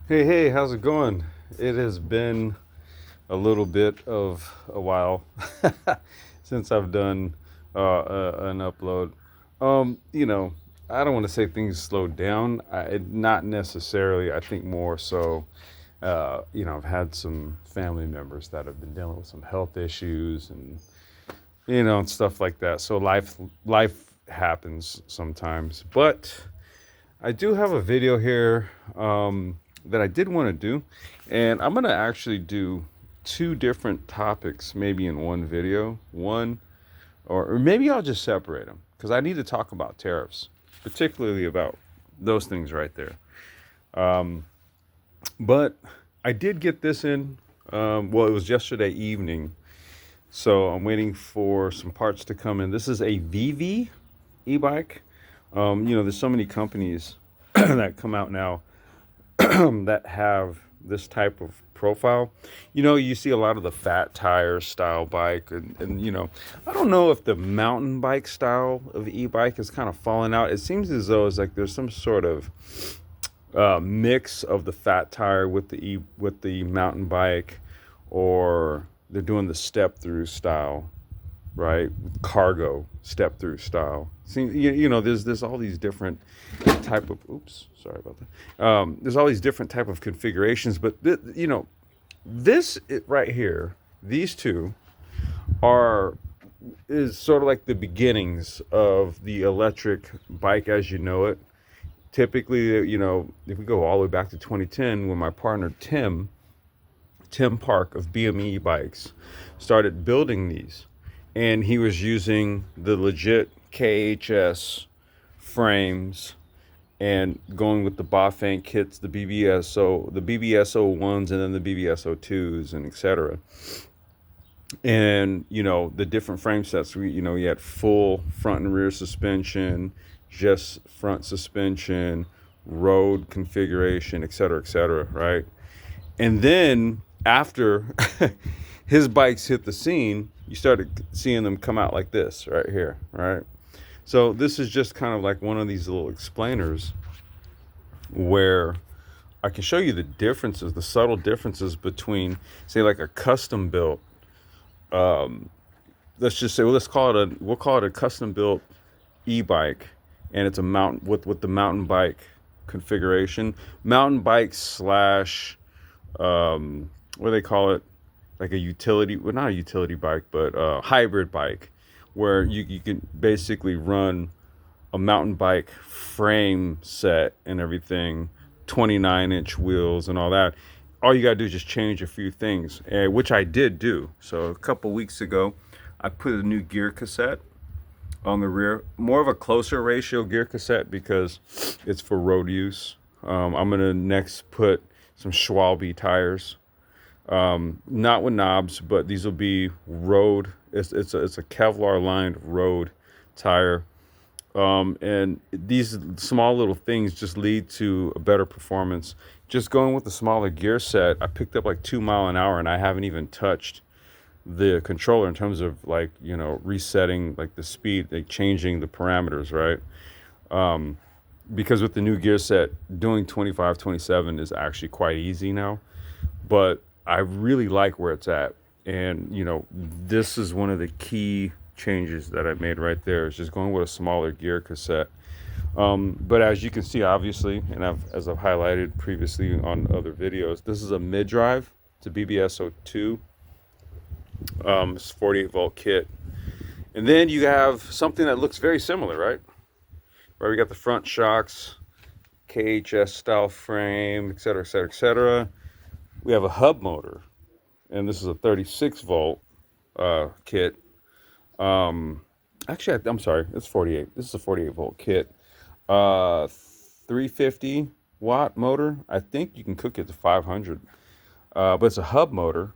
Hey, how's it going? It has been a little bit of a while since I've done an upload. You know, I don't want to say things slowed down. Not necessarily. I think more so. I've had some family members that have been dealing with some health issues and and stuff like that. So life happens sometimes. But I do have a video here that I did want to do, and I'm gonna actually do two different topics, maybe in one video. Or maybe I'll just separate them because I need to talk about tariffs, particularly about those things right there. But I did get this in. Well, it was yesterday evening, so I'm waiting for some parts to come in. This is a Vivi e-bike. There's so many companies that come out now that have this type of profile. You see a lot of the fat tire style bike, and I don't know if the mountain bike style of e-bike has kind of fallen out. It seems as though it's like there's some sort of mix of the fat tire with the mountain bike, or they're doing the step through style, right? Cargo step through style. See, there's all these different type of. Oops, sorry about that. There's all these different type of configurations, but right here, these two are is sort of like the beginnings of the electric bike as you know it. Typically, if we go all the way back to 2010, when my partner Tim Park of BMeBikes started building these, and he was using the legit KHS frames and going with the Bafang kits, the BBSO ones, and then the BBSO twos, and etc. And the different frame sets. You had full front and rear suspension, just front suspension, road configuration, etc., right? And then after his bikes hit the scene, you started seeing them come out like this right here, right? So this is just kind of like one of these little explainers where I can show you the differences, the subtle differences between, say, like a custom built. Let's just say, we'll call it a custom built e-bike, and it's a mountain with the mountain bike configuration, mountain bike slash what do they call it? Like a utility, well, not a utility bike, but a hybrid bike, where you can basically run a mountain bike frame set and everything, 29-inch wheels and all that. All you got to do is just change a few things, which I did do. So a couple weeks ago, I put a new gear cassette on the rear, more of a closer ratio gear cassette because it's for road use. I'm going to next put some Schwalbe tires, not with knobs, but these will be road. It's a Kevlar lined road tire. And these small little things just lead to a better performance. Just going with the smaller gear set, I picked up like 2 mile an hour, and I haven't even touched the controller in terms of like, resetting like the speed, like changing the parameters, right? Because with the new gear set, doing 25, 27 is actually quite easy now. But I really like where it's at. And, this is one of the key changes that I made right there, is just going with a smaller gear cassette. But as you can see, obviously, and as I've highlighted previously on other videos, this is a mid-drive. It's a BBSO2. It's 48-volt kit. And then you have something that looks very similar, right? Where we got the front shocks, KHS style frame, etc., etc., etc. We have a hub motor, and this is a 36-volt kit. Actually, I'm sorry, it's 48. This is a 48-volt kit. 350-watt motor. I think you can cook it to 500, but it's a hub motor.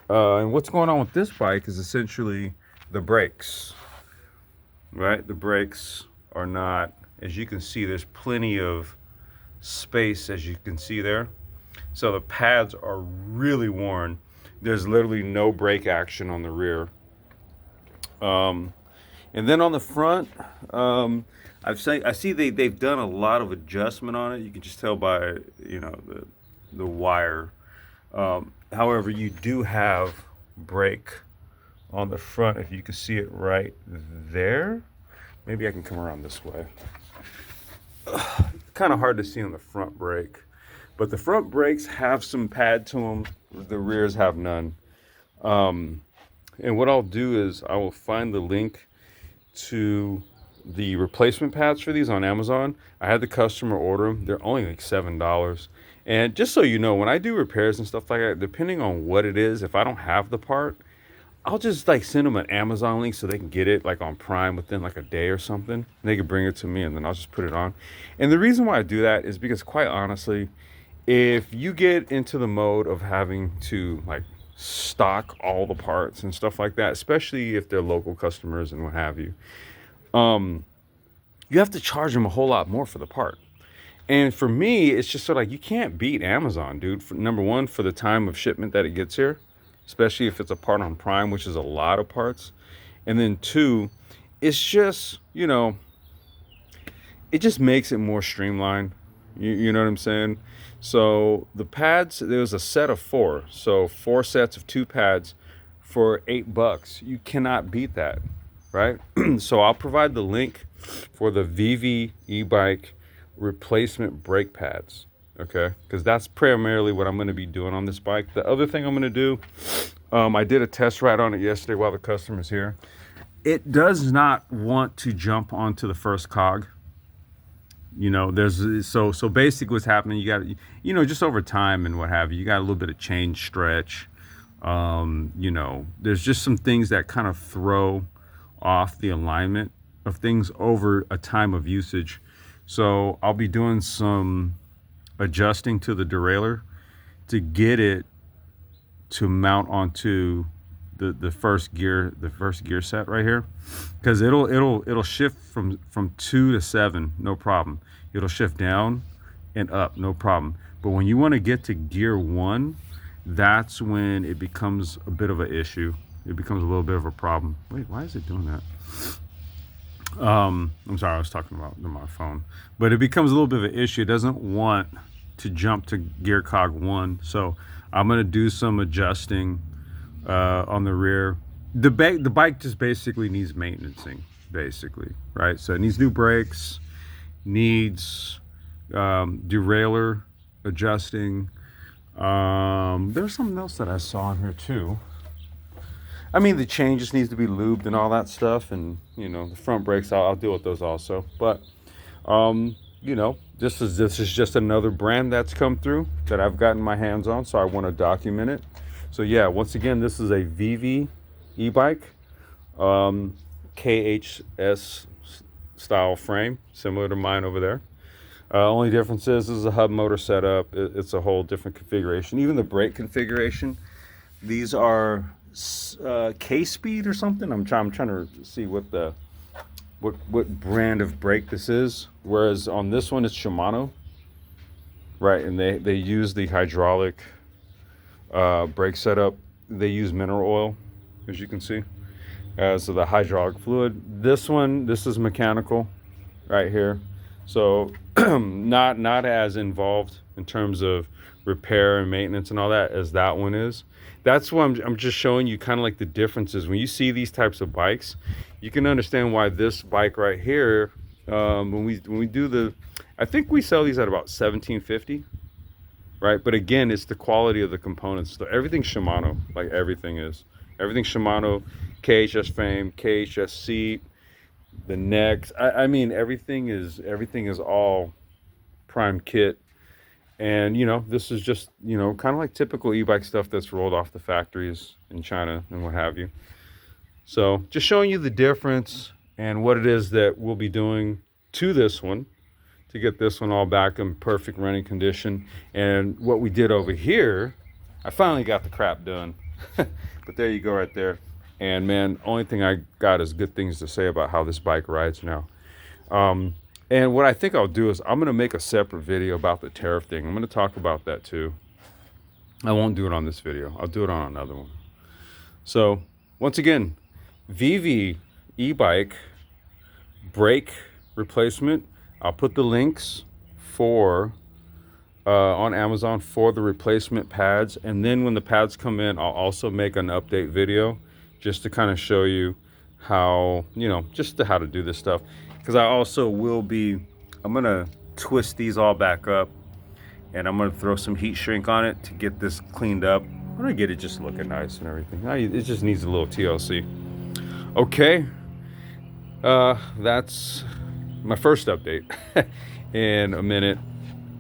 And what's going on with this bike is essentially the brakes, right? The brakes are not, as you can see, there's plenty of space, as you can see there. So the pads are really worn. There's literally no brake action on the rear. And then on the front, I see they've done a lot of adjustment on it. You can just tell by, the wire. However, you do have brake on the front, if you can see it right there. Maybe I can come around this way. Kind of hard to see on the front brake, but the front brakes have some pad to them. The rears have none. And what I'll do is I will find the link to the replacement pads for these on Amazon. I had the customer order them. They're only like $7. And just so you know, when I do repairs and stuff like that, depending on what it is, if I don't have the part, I'll just like send them an Amazon link so they can get it like on Prime within like a day or something. And they can bring it to me and then I'll just put it on. And the reason why I do that is because, quite honestly, if you get into the mode of having to like stock all the parts and stuff like that, especially if they're local customers and what have you, you have to charge them a whole lot more for the part. And for me, it's just sort of like, you can't beat Amazon, dude. For, number one, for the time of shipment that it gets here, especially if it's a part on Prime, which is a lot of parts. And then two, it's just, you know, it just makes it more streamlined. You know what I'm saying? So the pads, there was a set of 4. So 4 sets of 2 pads for $8. You cannot beat that, right? So I'll provide the link for the Vivi e-bike replacement brake pads. Okay, because that's primarily what I'm going to be doing on this bike. The other thing I'm going to do, I did a test ride on it yesterday while the customer's here. It does not want to jump onto the first cog. You know, there's so basically what's happening, you got, you know, just over time and what have you, you got a little bit of change stretch. You know, there's just some things that kind of throw off the alignment of things over a time of usage. So I'll be doing some adjusting to the derailleur to get it to mount onto the first gear set right here, because it'll shift from 2 to 7, no problem. It'll shift down and up, no problem. But when you want to get to gear 1, that's when it becomes a bit of an issue. It becomes a little bit of a problem. Wait, why is it doing that? I'm sorry, I was talking about my phone. But it becomes a little bit of an issue. It doesn't want to jump to gear cog 1. So I'm going to do some adjusting on the rear. The bike just basically needs maintenancing, basically, right? So it needs new brakes, needs derailleur adjusting. There's something else that I saw in here too. I mean, the chain just needs to be lubed and all that stuff, and you know, the front brakes, I'll deal with those also. But you know, this is just another brand that's come through that I've gotten my hands on, so I want to document it. So yeah, once again, this is a Vivi e-bike, KHS style frame, similar to mine over there. Only difference is this is a hub motor setup. It's a whole different configuration. Even the brake configuration, these are K-Speed or something. I'm trying to see what brand of brake this is. Whereas on this one, it's Shimano, right? And they use the hydraulic brake setup. They use mineral oil, as you can see, so the hydraulic fluid. This is mechanical, right here. So not as involved in terms of repair and maintenance and all that as that one is. That's why I'm just showing you kind of like the differences. When you see these types of bikes, you can understand why this bike right here, when we do I think we sell these at about $17.50, right? But again, it's the quality of the components. So everything's Shimano, like everything Shimano, KHS frame, KHS seat, the necks. I mean, everything is all prime kit. And you know, this is just, you know, kind of like typical e-bike stuff that's rolled off the factories in China and what have you. So just showing you the difference and what it is that we'll be doing to this one to get this one all back in perfect running condition. And what we did over here, I finally got the crap done. But there you go right there. And man, only thing I got is good things to say about how this bike rides now. And what I think I'll do is I'm going to make a separate video about the tariff thing. I'm going to talk about that too. I won't do it on this video. I'll do it on another one. So once again, Vivi e-bike brake replacement. I'll put the links for on Amazon for the replacement pads. And then when the pads come in, I'll also make an update video just to kind of show you how, just how to do this stuff. Because I also I'm going to twist these all back up, and I'm going to throw some heat shrink on it to get this cleaned up. I'm going to get it just looking nice and everything. It just needs a little TLC. Okay. That's my first update in a minute.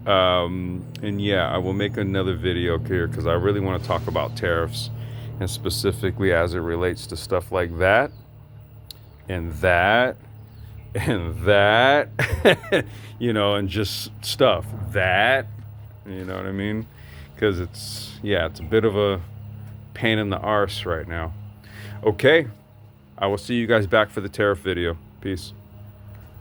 And yeah, I will make another video here because I really want to talk about tariffs, and specifically as it relates to stuff like that and that and that, and just stuff that, you know what I mean? Because it's a bit of a pain in the arse right now. Okay, I will see you guys back for the tariff video. Peace.